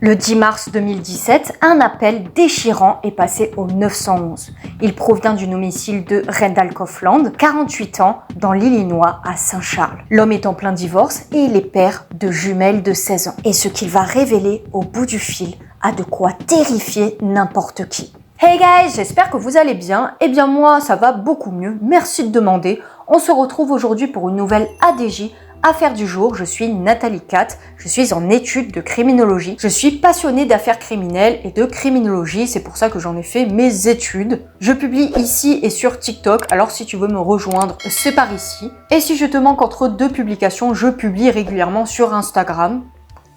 Le 10 mars 2017, un appel déchirant est passé au 911. Il provient du domicile de Randall Coughlin, 48 ans, dans l'Illinois, à Saint-Charles. L'homme est en plein divorce et il est père de jumelles de 16 ans. Et ce qu'il va révéler au bout du fil a de quoi terrifier n'importe qui. Hey guys, j'espère que vous allez bien. Eh bien moi, ça va beaucoup mieux. Merci de demander. On se retrouve aujourd'hui pour une nouvelle ADJ. Affaire du jour, je suis Nathalie Cat, je suis en études de criminologie. Je suis passionnée d'affaires criminelles et de criminologie, c'est pour ça que j'en ai fait mes études. Je publie ici et sur TikTok, alors si tu veux me rejoindre, c'est par ici. Et si je te manque entre deux publications, je publie régulièrement sur Instagram.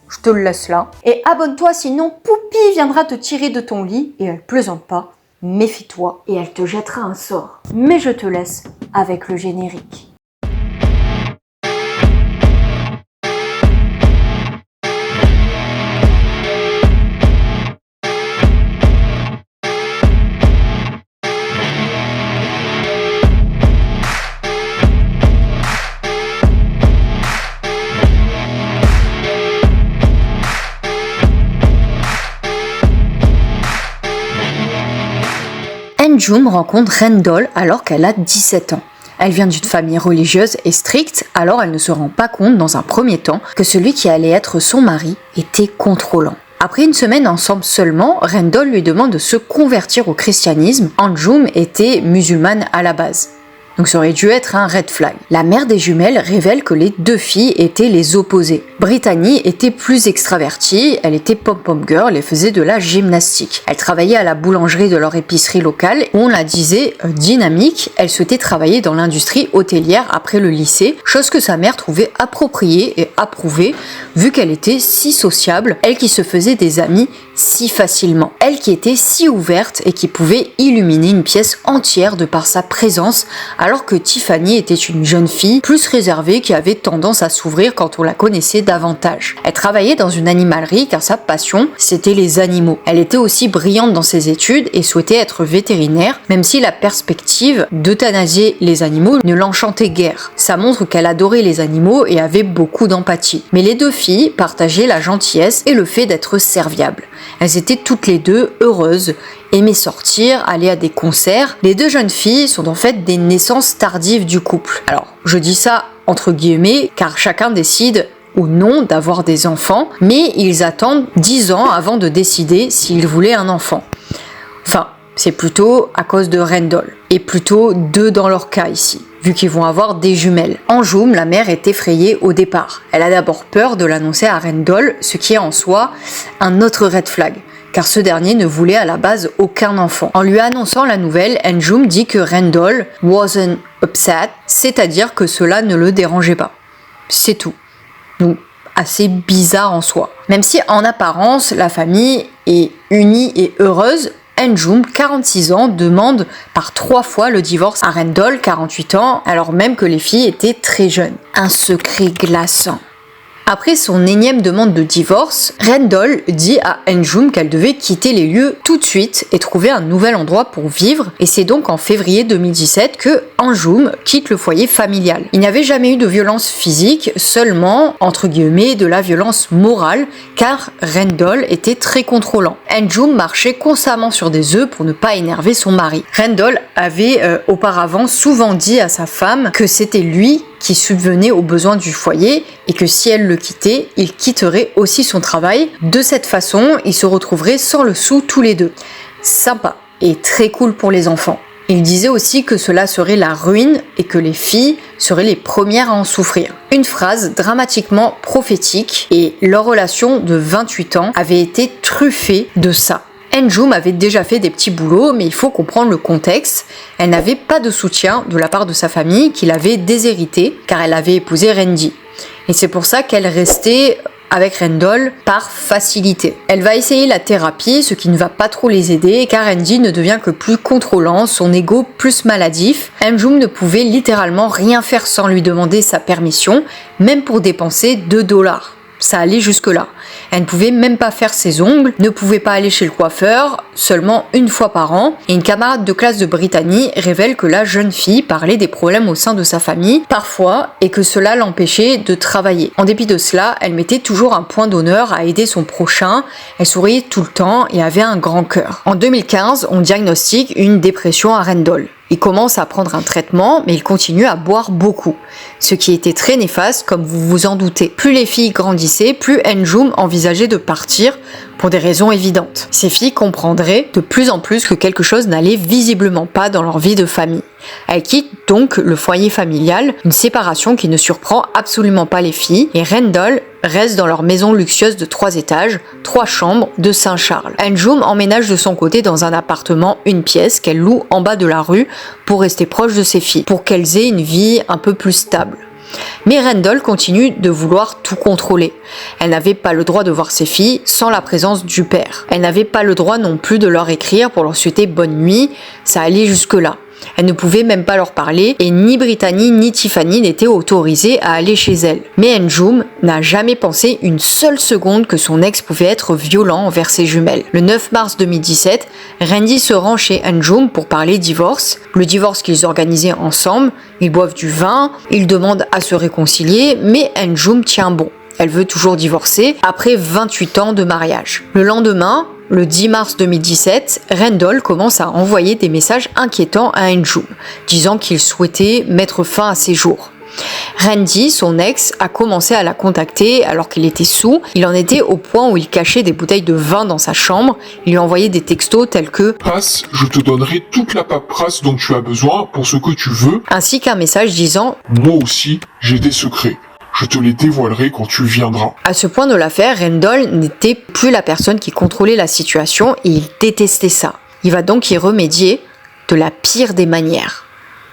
Je te le laisse là. Et abonne-toi, sinon Poupie viendra te tirer de ton lit et elle plaisante pas. Méfie-toi et elle te jettera un sort. Mais je te laisse avec le générique. Anjum rencontre Randall alors qu'elle a 17 ans. Elle vient d'une famille religieuse et stricte, alors elle ne se rend pas compte dans un premier temps que celui qui allait être son mari était contrôlant. Après une semaine ensemble seulement, Randall lui demande de se convertir au christianisme. Anjum était musulmane à la base. Donc ça aurait dû être un red flag. La mère des jumelles révèle que les deux filles étaient les opposées. Brittany était plus extravertie, elle était pom-pom girl et faisait de la gymnastique. Elle travaillait à la boulangerie de leur épicerie locale où on la disait dynamique. Elle souhaitait travailler dans l'industrie hôtelière après le lycée, chose que sa mère trouvait appropriée et approuvée vu qu'elle était si sociable, elle qui se faisait des amis si facilement. Elle qui était si ouverte et qui pouvait illuminer une pièce entière de par sa présence, alors que Tiffany était une jeune fille plus réservée qui avait tendance à s'ouvrir quand on la connaissait davantage. Elle travaillait dans une animalerie car sa passion, c'était les animaux. Elle était aussi brillante dans ses études et souhaitait être vétérinaire, même si la perspective d'euthanasier les animaux ne l'enchantait guère. Ça montre qu'elle adorait les animaux et avait beaucoup d'empathie. Mais les deux filles partageaient la gentillesse et le fait d'être serviables. Elles étaient toutes les deux heureuses, aimaient sortir, aller à des concerts. Les deux jeunes filles sont en fait des naissances tardives du couple. Alors, je dis ça entre guillemets, car chacun décide ou non d'avoir des enfants, mais ils attendent 10 ans avant de décider s'ils voulaient un enfant. Enfin, c'est plutôt à cause de Randall, et plutôt 2 dans leur cas ici, vu qu'ils vont avoir des jumelles. Anjum, la mère, est effrayée au départ. Elle a d'abord peur de l'annoncer à Randall, ce qui est en soi un autre red flag, car ce dernier ne voulait à la base aucun enfant. En lui annonçant la nouvelle, Anjum dit que Randall wasn't upset, c'est-à-dire que cela ne le dérangeait pas. C'est tout. Donc, assez bizarre en soi. Même si en apparence, la famille est unie et heureuse, Anjum, 46 ans, demande par 3 fois le divorce à Randall, 48 ans, alors même que les filles étaient très jeunes. Un secret glaçant. Après son énième demande de divorce, Randall dit à Anjum qu'elle devait quitter les lieux tout de suite et trouver un nouvel endroit pour vivre, et c'est donc en février 2017 que Anjum quitte le foyer familial. Il n'y avait jamais eu de violence physique, seulement, entre guillemets, de la violence morale, car Randall était très contrôlant. Anjum marchait constamment sur des œufs pour ne pas énerver son mari. Randall avait auparavant souvent dit à sa femme que c'était lui qui subvenait aux besoins du foyer et que si elle le quittait, il quitterait aussi son travail. De cette façon, ils se retrouveraient sans le sou tous les deux. Sympa et très cool pour les enfants. Il disait aussi que cela serait la ruine et que les filles seraient les premières à en souffrir. Une phrase dramatiquement prophétique, et leur relation de 28 ans avait été truffée de ça. Anjum avait déjà fait des petits boulots, mais il faut comprendre le contexte. Elle n'avait pas de soutien de la part de sa famille qui l'avait déshéritée, car elle avait épousé Randy. Et c'est pour ça qu'elle restait avec Randall par facilité. Elle va essayer la thérapie, ce qui ne va pas trop les aider, car Randy ne devient que plus contrôlant, son ego plus maladif. Anjum ne pouvait littéralement rien faire sans lui demander sa permission, même pour dépenser $2. Ça allait jusque-là. Elle ne pouvait même pas faire ses ongles, ne pouvait pas aller chez le coiffeur, seulement une fois par an. Et une camarade de classe de Brittany révèle que la jeune fille parlait des problèmes au sein de sa famille, parfois, et que cela l'empêchait de travailler. En dépit de cela, elle mettait toujours un point d'honneur à aider son prochain, elle souriait tout le temps et avait un grand cœur. En 2015, on diagnostique une dépression à Randall. Il commence à prendre un traitement, mais il continue à boire beaucoup, ce qui était très néfaste comme vous vous en doutez. Plus les filles grandissaient, plus Anjum envisageait de partir pour des raisons évidentes. Ces filles comprendraient de plus en plus que quelque chose n'allait visiblement pas dans leur vie de famille. Elles quittent donc le foyer familial, une séparation qui ne surprend absolument pas les filles, et Randall reste dans leur maison luxueuse de 3 étages, 3 chambres de Saint-Charles. Anjum emménage de son côté dans un appartement, une pièce qu'elle loue en bas de la rue pour rester proche de ses filles, pour qu'elles aient une vie un peu plus stable. Mais Randall continue de vouloir tout contrôler. Elle n'avait pas le droit de voir ses filles sans la présence du père. Elle n'avait pas le droit non plus de leur écrire pour leur souhaiter bonne nuit, ça allait jusque-là. Elle ne pouvait même pas leur parler et ni Brittany ni Tiffany n'étaient autorisées à aller chez elle. Mais Anjum n'a jamais pensé une seule seconde que son ex pouvait être violent envers ses jumelles. Le 9 mars 2017, Randy se rend chez Anjum pour parler divorce. Le divorce qu'ils organisaient ensemble, ils boivent du vin, ils demandent à se réconcilier, mais Anjum tient bon. Elle veut toujours divorcer après 28 ans de mariage. Le lendemain, le 10 mars 2017, Randall commence à envoyer des messages inquiétants à Anjum, disant qu'il souhaitait mettre fin à ses jours. Randy, son ex, a commencé à la contacter alors qu'il était saoul. Il en était au point où il cachait des bouteilles de vin dans sa chambre. Il lui envoyait des textos tels que « Passe, je te donnerai toute la paperasse dont tu as besoin pour ce que tu veux. » ainsi qu'un message disant « Moi aussi, j'ai des secrets. Je te les dévoilerai quand tu viendras. » À ce point de l'affaire, Randall n'était plus la personne qui contrôlait la situation et il détestait ça. Il va donc y remédier de la pire des manières.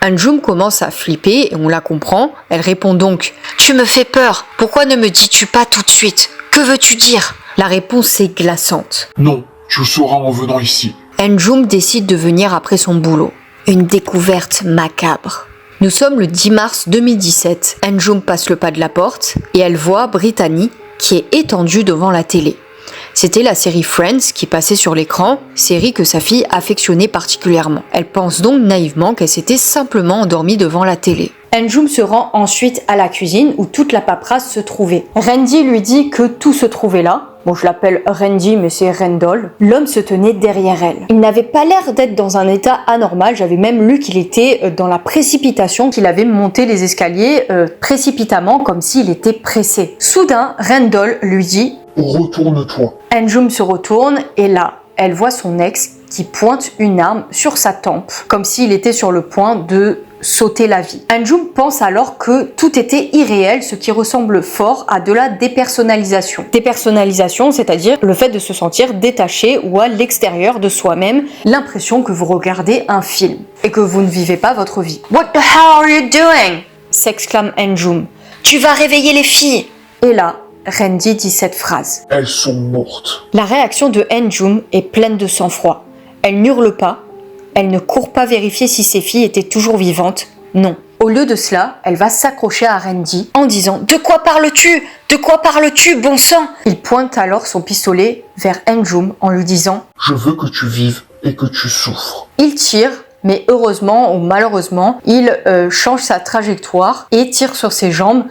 Anjum commence à flipper et on la comprend. Elle répond donc « Tu me fais peur, pourquoi ne me dis-tu pas tout de suite? Que veux-tu dire ?» La réponse est glaçante. « Non, tu le sauras en venant ici. » Anjum décide de venir après son boulot. Une découverte macabre. Nous sommes le 10 mars 2017. Anjum passe le pas de la porte et elle voit Brittany qui est étendue devant la télé. C'était la série Friends qui passait sur l'écran, série que sa fille affectionnait particulièrement. Elle pense donc naïvement qu'elle s'était simplement endormie devant la télé. Anjum se rend ensuite à la cuisine où toute la paperasse se trouvait. Randy lui dit que tout se trouvait là. Bon, je l'appelle Randy, mais c'est Randall. L'homme se tenait derrière elle. Il n'avait pas l'air d'être dans un état anormal. J'avais même lu qu'il était dans la précipitation, qu'il avait monté les escaliers précipitamment, comme s'il était pressé. Soudain, Randall lui dit « Retourne-toi. » Anjum se retourne et là, elle voit son ex qui pointe une arme sur sa tempe, comme s'il était sur le point de sauter la vie. Anjum pense alors que tout était irréel, ce qui ressemble fort à de la dépersonnalisation. Dépersonnalisation, c'est-à-dire le fait de se sentir détaché ou à l'extérieur de soi-même, l'impression que vous regardez un film et que vous ne vivez pas votre vie. « What the hell are you doing ?» s'exclame Anjum. « Tu vas réveiller les filles !» Et là, Randy dit cette phrase. Elles sont mortes. La réaction de Anjum est pleine de sang-froid. Elle n'hurle pas. Elle ne court pas vérifier si ses filles étaient toujours vivantes. Non. Au lieu de cela, elle va s'accrocher à Randy en disant « De quoi parles-tu? De quoi parles-tu, bon sang ?» Il pointe alors son pistolet vers Anjum en lui disant « Je veux que tu vives et que tu souffres. » Il tire, mais heureusement ou malheureusement, il change sa trajectoire et tire sur ses jambes,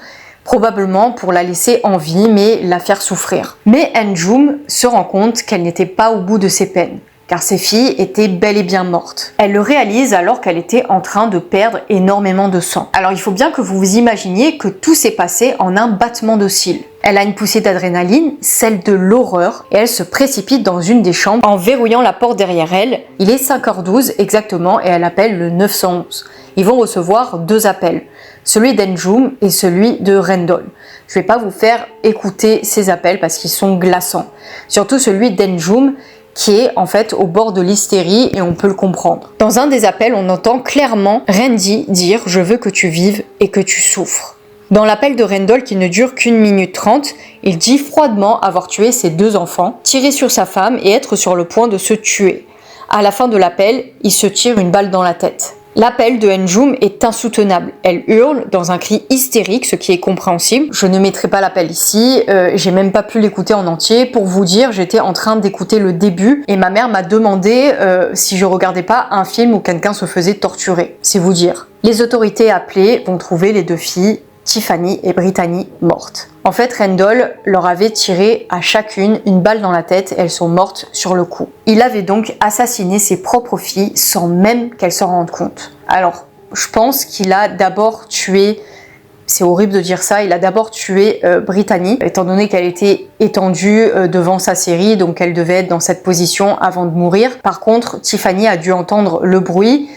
probablement pour la laisser en vie, mais la faire souffrir. Mais Anjum se rend compte qu'elle n'était pas au bout de ses peines, car ses filles étaient bel et bien mortes. Elle le réalise alors qu'elle était en train de perdre énormément de sang. Alors il faut bien que vous vous imaginiez que tout s'est passé en un battement de cils. Elle a une poussée d'adrénaline, celle de l'horreur, et elle se précipite dans une des chambres en verrouillant la porte derrière elle. Il est 5h12 exactement et elle appelle le 911. Ils vont recevoir 2 appels, celui d'Anjum et celui de Randall. Je vais pas vous faire écouter ces appels parce qu'ils sont glaçants. Surtout celui d'Anjum qui est en fait au bord de l'hystérie et on peut le comprendre. Dans un des appels, on entend clairement Randy dire « Je veux que tu vives et que tu souffres ». Dans l'appel de Randall qui ne dure qu'1 minute 30, il dit froidement avoir tué ses 2 enfants, tiré sur sa femme et être sur le point de se tuer. À la fin de l'appel, il se tire une balle dans la tête. L'appel de Njum est insoutenable. Elle hurle dans un cri hystérique, ce qui est compréhensible. Je ne mettrai pas l'appel ici, j'ai même pas pu l'écouter en entier. Pour vous dire, j'étais en train d'écouter le début et ma mère m'a demandé si je regardais pas un film où quelqu'un se faisait torturer. C'est vous dire. Les autorités appelées vont trouver les deux filles, Tiffany et Brittany, mortes. En fait, Randall leur avait tiré à chacune une balle dans la tête et elles sont mortes sur le coup. Il avait donc assassiné ses propres filles sans même qu'elles s'en rendent compte. Alors, je pense qu'il a d'abord tué, c'est horrible de dire ça, il a d'abord tué Brittany, étant donné qu'elle était étendue devant sa série, donc elle devait être dans cette position avant de mourir. Par contre, Tiffany a dû entendre le bruit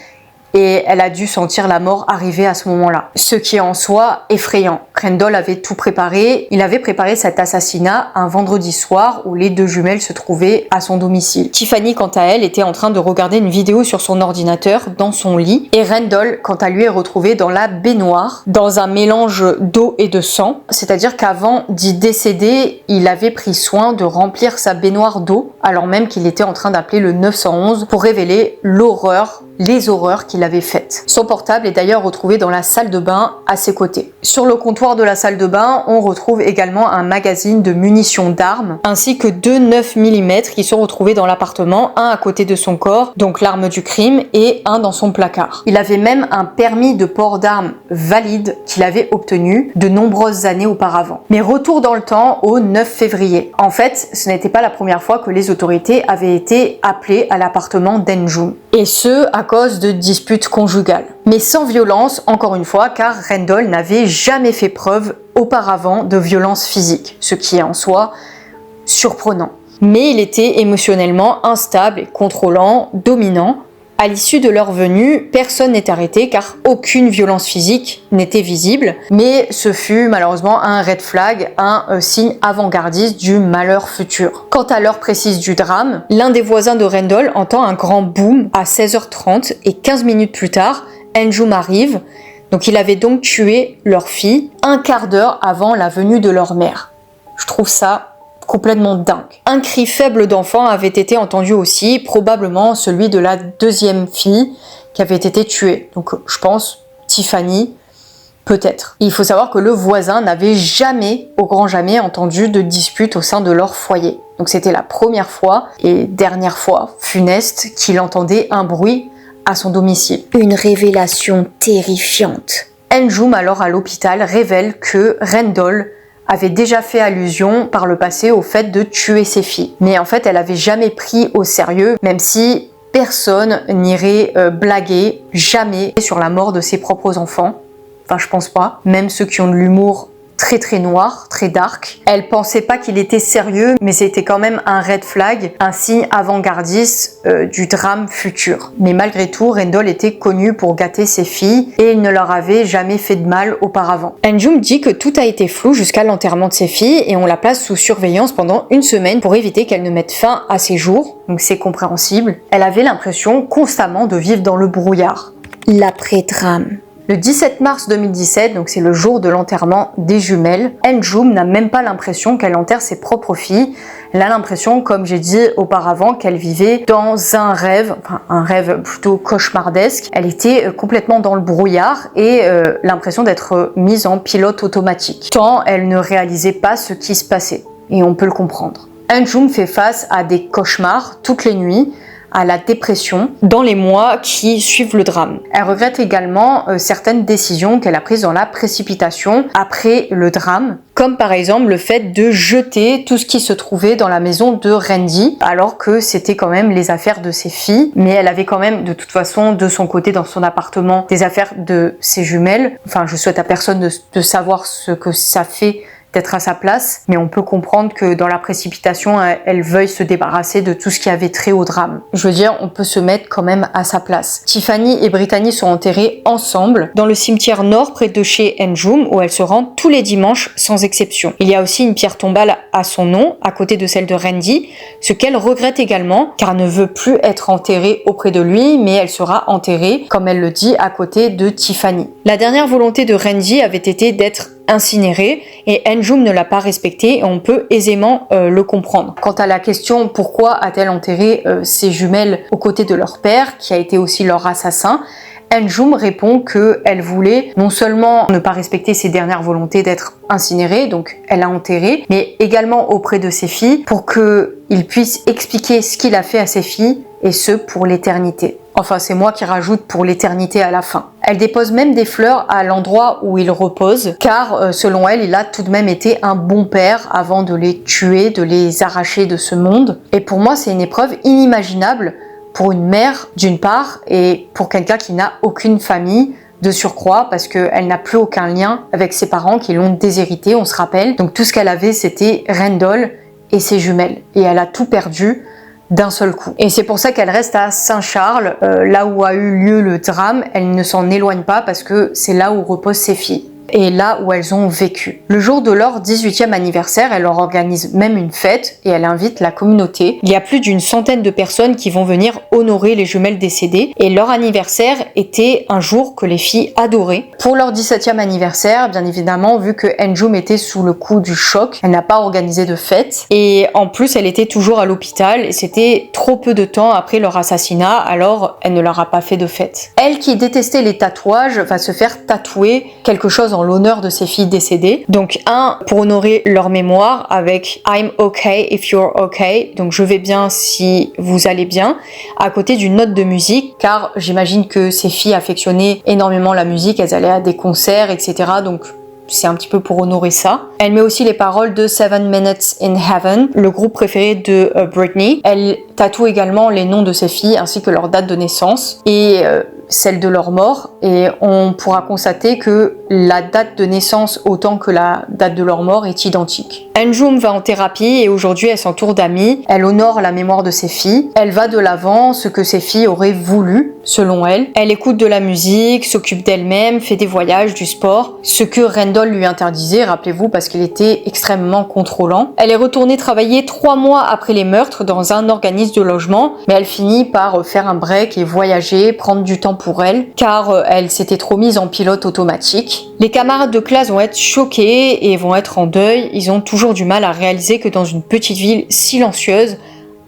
et elle a dû sentir la mort arriver à ce moment-là. Ce qui est en soi effrayant. Randall avait tout préparé. Il avait préparé cet assassinat un vendredi soir où les deux jumelles se trouvaient à son domicile. Tiffany, quant à elle, était en train de regarder une vidéo sur son ordinateur dans son lit. Et Randall, quant à lui, est retrouvé dans la baignoire, dans un mélange d'eau et de sang. C'est-à-dire qu'avant d'y décéder, il avait pris soin de remplir sa baignoire d'eau, alors même qu'il était en train d'appeler le 911 pour révéler les horreurs qu'il avait faites. Son portable est d'ailleurs retrouvé dans la salle de bain à ses côtés. Sur le comptoir de la salle de bain, on retrouve également un magazine de munitions d'armes, ainsi que 2 9 mm qui sont retrouvés dans l'appartement, un à côté de son corps, donc l'arme du crime, et un dans son placard. Il avait même un permis de port d'armes valide qu'il avait obtenu de nombreuses années auparavant. Mais retour dans le temps au 9 février. En fait, ce n'était pas la première fois que les autorités avaient été appelées à l'appartement d'Njum. Et ce, à cause de disputes conjugales. Mais sans violence, encore une fois, car Randall n'avait jamais fait preuve auparavant de violence physique, ce qui est en soi surprenant. Mais il était émotionnellement instable et contrôlant, dominant. À l'issue de leur venue, personne n'est arrêté car aucune violence physique n'était visible, mais ce fut malheureusement un red flag, un signe avant-gardiste du malheur futur. Quant à l'heure précise du drame, l'un des voisins de Randall entend un grand boom à 16h30 et 15 minutes plus tard, Njum arrive. Donc il avait donc tué leur fille un quart d'heure avant la venue de leur mère. Je trouve ça complètement dingue. Un cri faible d'enfant avait été entendu aussi, probablement celui de la deuxième fille qui avait été tuée. Donc je pense Tiffany, peut-être. Il faut savoir que le voisin n'avait jamais, au grand jamais, entendu de dispute au sein de leur foyer. Donc c'était la première fois et dernière fois funeste qu'il entendait un bruit à son domicile. Une révélation terrifiante. Njum, alors à l'hôpital, révèle que Randall avait déjà fait allusion par le passé au fait de tuer ses filles. Mais en fait, elle avait jamais pris au sérieux, même si personne n'irait blaguer jamais sur la mort de ses propres enfants. Enfin, je pense pas. Même ceux qui ont de l'humour très très noir, très dark. Elle pensait pas qu'il était sérieux, mais c'était quand même un red flag, un signe avant-gardiste du drame futur. Mais malgré tout, Randall était connu pour gâter ses filles et il ne leur avait jamais fait de mal auparavant. Njum dit que tout a été flou jusqu'à l'enterrement de ses filles et on la place sous surveillance pendant une semaine pour éviter qu'elle ne mette fin à ses jours. Donc c'est compréhensible. Elle avait l'impression constamment de vivre dans le brouillard. L'après-drame. Le 17 mars 2017, donc c'est le jour de l'enterrement des jumelles, Njum n'a même pas l'impression qu'elle enterre ses propres filles. Elle a l'impression, comme j'ai dit auparavant, qu'elle vivait dans un rêve, enfin un rêve plutôt cauchemardesque. Elle était complètement dans le brouillard et l'impression d'être mise en pilote automatique, tant elle ne réalisait pas ce qui se passait. Et on peut le comprendre. Njum fait face à des cauchemars toutes les nuits, à la dépression dans les mois qui suivent le drame. Elle regrette également certaines décisions qu'elle a prises dans la précipitation après le drame, comme par exemple le fait de jeter tout ce qui se trouvait dans la maison de Randy, alors que c'était quand même les affaires de ses filles, mais elle avait quand même de toute façon de son côté dans son appartement des affaires de ses jumelles. Enfin, je souhaite à personne de savoir ce que ça fait d'être à sa place, mais on peut comprendre que dans la précipitation, elle veuille se débarrasser de tout ce qui avait trait au drame. Je veux dire, on peut se mettre quand même à sa place. Tiffany et Brittany sont enterrées ensemble dans le cimetière nord près de chez Njum, où elle se rend tous les dimanches sans exception. Il y a aussi une pierre tombale à son nom, à côté de celle de Randy, ce qu'elle regrette également, car elle ne veut plus être enterrée auprès de lui, mais elle sera enterrée, comme elle le dit, à côté de Tiffany. La dernière volonté de Randy avait été d'être incinérée et Njum ne l'a pas respecté et on peut aisément le comprendre. Quant à la question pourquoi a-t-elle enterré ses jumelles aux côtés de leur père, qui a été aussi leur assassin, Enjum répond qu'elle voulait non seulement ne pas respecter ses dernières volontés d'être incinérée, donc elle a enterré, mais également auprès de ses filles pour qu'il puisse expliquer ce qu'il a fait à ses filles et ce pour l'éternité. Enfin, c'est moi qui rajoute pour l'éternité à la fin. Elle dépose même des fleurs à l'endroit où il repose, car selon elle, il a tout de même été un bon père avant de les tuer, de les arracher de ce monde. Et pour moi, c'est une épreuve inimaginable pour une mère d'une part et pour quelqu'un qui n'a aucune famille de surcroît parce qu'elle n'a plus aucun lien avec ses parents qui l'ont déshéritée, on se rappelle. Donc tout ce qu'elle avait c'était Rendell et ses jumelles et elle a tout perdu d'un seul coup. Et c'est pour ça qu'elle reste à Saint-Charles, là où a eu lieu le drame, elle ne s'en éloigne pas parce que c'est là où reposent ses filles. Et là où elles ont vécu. Le jour de leur 18e anniversaire, elle leur organise même une fête et elle invite la communauté. Il y a plus d'une centaine de personnes qui vont venir honorer les jumelles décédées et leur anniversaire était un jour que les filles adoraient. Pour leur 17e anniversaire, bien évidemment, vu que Enjum était sous le coup du choc, elle n'a pas organisé de fête et en plus elle était toujours à l'hôpital et c'était trop peu de temps après leur assassinat, alors elle ne leur a pas fait de fête. Elle qui détestait les tatouages va se faire tatouer quelque chose en l'honneur de ses filles décédées. Donc pour honorer leur mémoire avec I'm okay if you're okay, donc je vais bien si vous allez bien, à côté d'une note de musique, car j'imagine que ces filles affectionnaient énormément la musique, elles allaient à des concerts, etc. Donc c'est un petit peu pour honorer ça. Elle met aussi les paroles de 7 Minutes in Heaven, le groupe préféré de Britney. Elle tatoue également les noms de ses filles ainsi que leur date de naissance et celle de leur mort. Et on pourra constater que la date de naissance autant que la date de leur mort est identique. Enjum va en thérapie et aujourd'hui elle s'entoure d'amis. Elle honore la mémoire de ses filles. Elle va de l'avant ce que ses filles auraient voulu, selon elle. Elle écoute de la musique, s'occupe d'elle-même, fait des voyages, du sport. Ce que Rendell lui interdisait, rappelez-vous, parce qu'il était extrêmement contrôlant. Elle est retournée travailler 3 mois après les meurtres dans un organisme de logement, mais elle finit par faire un break et voyager, prendre du temps pour elle, car elle s'était trop mise en pilote automatique. Les camarades de classe vont être choqués et vont être en deuil. Ils ont toujours du mal à réaliser que dans une petite ville silencieuse,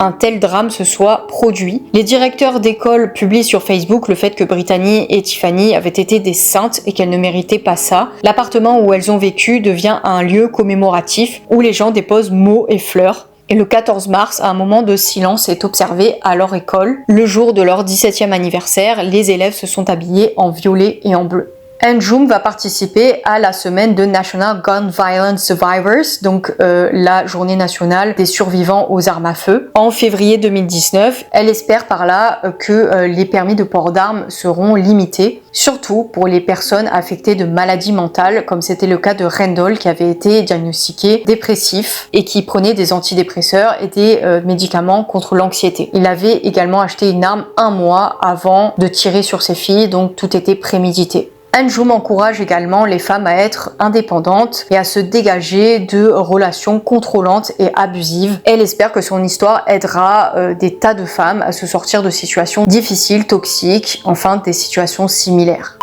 un tel drame se soit produit. Les directeurs d'école publient sur Facebook le fait que Brittany et Tiffany avaient été des saintes et qu'elles ne méritaient pas ça. L'appartement où elles ont vécu devient un lieu commémoratif où les gens déposent mots et fleurs. Et le 14 mars, un moment de silence est observé à leur école. Le jour de leur 17e anniversaire, les élèves se sont habillés en violet et en bleu. Enjum va participer à la semaine de National Gun Violence Survivors, donc la journée nationale des survivants aux armes à feu, en février 2019. Elle espère par là que les permis de port d'armes seront limités, surtout pour les personnes affectées de maladies mentales, comme c'était le cas de Rendell qui avait été diagnostiqué dépressif et qui prenait des antidépresseurs et des médicaments contre l'anxiété. Il avait également acheté une arme 1 mois avant de tirer sur ses filles, donc tout était prémédité. Enjum encourage également les femmes à être indépendantes et à se dégager de relations contrôlantes et abusives. Elle espère que son histoire aidera des tas de femmes à se sortir de situations difficiles, toxiques, enfin des situations similaires.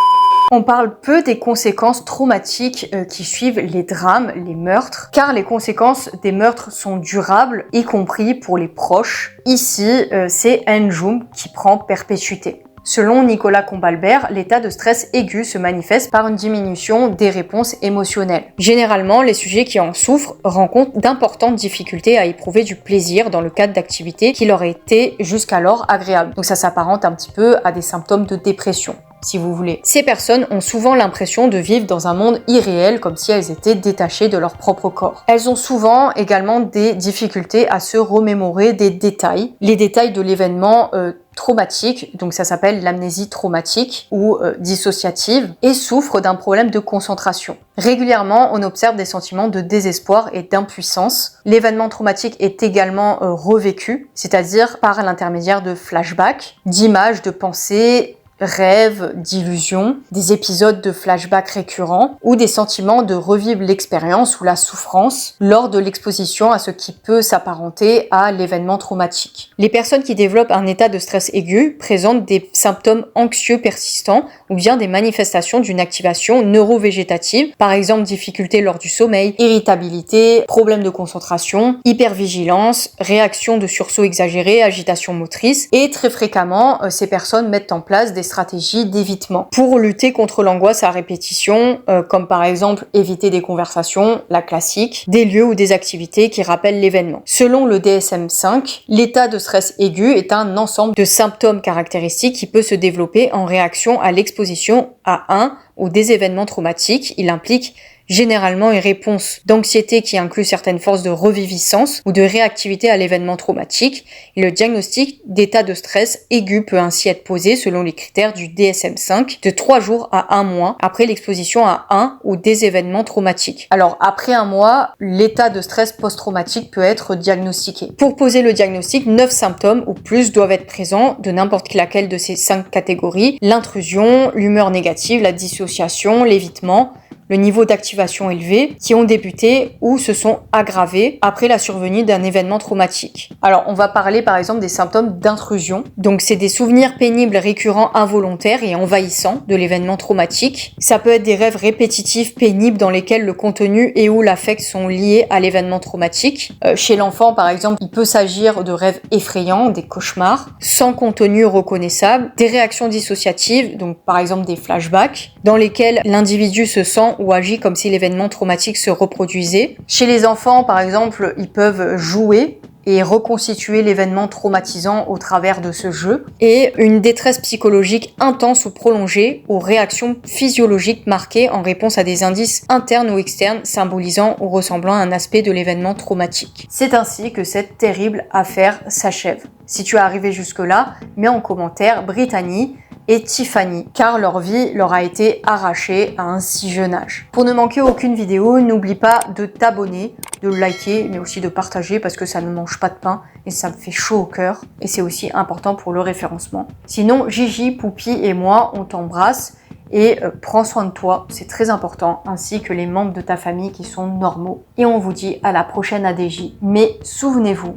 On parle peu des conséquences traumatiques qui suivent les drames, les meurtres, car les conséquences des meurtres sont durables, y compris pour les proches. Ici, c'est Enjum qui prend perpétuité. Selon Nicolas Combalbert, l'état de stress aigu se manifeste par une diminution des réponses émotionnelles. Généralement, les sujets qui en souffrent rencontrent d'importantes difficultés à éprouver du plaisir dans le cadre d'activités qui leur étaient jusqu'alors agréables. Donc ça s'apparente un petit peu à des symptômes de dépression, si vous voulez. Ces personnes ont souvent l'impression de vivre dans un monde irréel, comme si elles étaient détachées de leur propre corps. Elles ont souvent également des difficultés à se remémorer des détails, les détails de l'événement traumatique, donc ça s'appelle l'amnésie traumatique ou dissociative, et souffrent d'un problème de concentration. Régulièrement, on observe des sentiments de désespoir et d'impuissance. L'événement traumatique est également revécu, c'est-à-dire par l'intermédiaire de flashbacks, d'images, de pensées, rêves, d'illusions, des épisodes de flashbacks récurrents ou des sentiments de revivre l'expérience ou la souffrance lors de l'exposition à ce qui peut s'apparenter à l'événement traumatique. Les personnes qui développent un état de stress aigu présentent des symptômes anxieux persistants ou bien des manifestations d'une activation neurovégétative, par exemple difficultés lors du sommeil, irritabilité, problèmes de concentration, hypervigilance, réaction de sursaut exagéré, agitation motrice, et très fréquemment, ces personnes mettent en place des stratégies d'évitement pour lutter contre l'angoisse à répétition, comme par exemple éviter des conversations, la classique, des lieux ou des activités qui rappellent l'événement. Selon le DSM-5, l'état de stress aigu est un ensemble de symptômes caractéristiques qui peut se développer en réaction à l'exposition à un ou des événements traumatiques. Il implique généralement une réponse d'anxiété qui inclut certaines forces de reviviscence ou de réactivité à l'événement traumatique. Et le diagnostic d'état de stress aigu peut ainsi être posé selon les critères du DSM-5 de 3 jours à 1 mois après l'exposition à un ou des événements traumatiques. Alors après 1 mois, l'état de stress post-traumatique peut être diagnostiqué. Pour poser le diagnostic, 9 symptômes ou plus doivent être présents de n'importe laquelle de ces 5 catégories: l'intrusion, l'humeur négative, la dissociation, l'évitement, le niveau d'activation élevé, qui ont débuté ou se sont aggravés après la survenue d'un événement traumatique. Alors, on va parler par exemple des symptômes d'intrusion. Donc, c'est des souvenirs pénibles récurrents, involontaires et envahissants de l'événement traumatique. Ça peut être des rêves répétitifs pénibles dans lesquels le contenu et ou l'affect sont liés à l'événement traumatique. Chez l'enfant, par exemple, il peut s'agir de rêves effrayants, des cauchemars, sans contenu reconnaissable, des réactions dissociatives, donc par exemple des flashbacks, dans lesquels l'individu se sent ou agit comme si l'événement traumatique se reproduisait. Chez les enfants, par exemple, ils peuvent jouer et reconstituer l'événement traumatisant au travers de ce jeu, et une détresse psychologique intense ou prolongée aux réactions physiologiques marquées en réponse à des indices internes ou externes symbolisant ou ressemblant à un aspect de l'événement traumatique. C'est ainsi que cette terrible affaire s'achève. Si tu es arrivé jusque-là, mets en commentaire Brittany et Tiffany, car leur vie leur a été arrachée à un si jeune âge. Pour ne manquer aucune vidéo, n'oublie pas de t'abonner, de liker, mais aussi de partager parce que ça ne mange pas de pain et ça me fait chaud au cœur et c'est aussi important pour le référencement. Sinon, Gigi, Poupie et moi, on t'embrasse et prends soin de toi, c'est très important, ainsi que les membres de ta famille qui sont normaux. Et on vous dit à la prochaine ADJ. Mais souvenez-vous,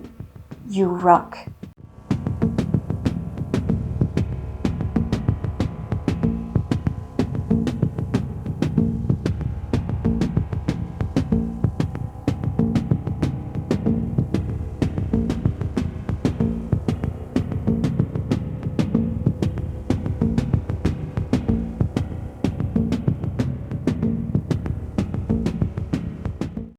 you rock!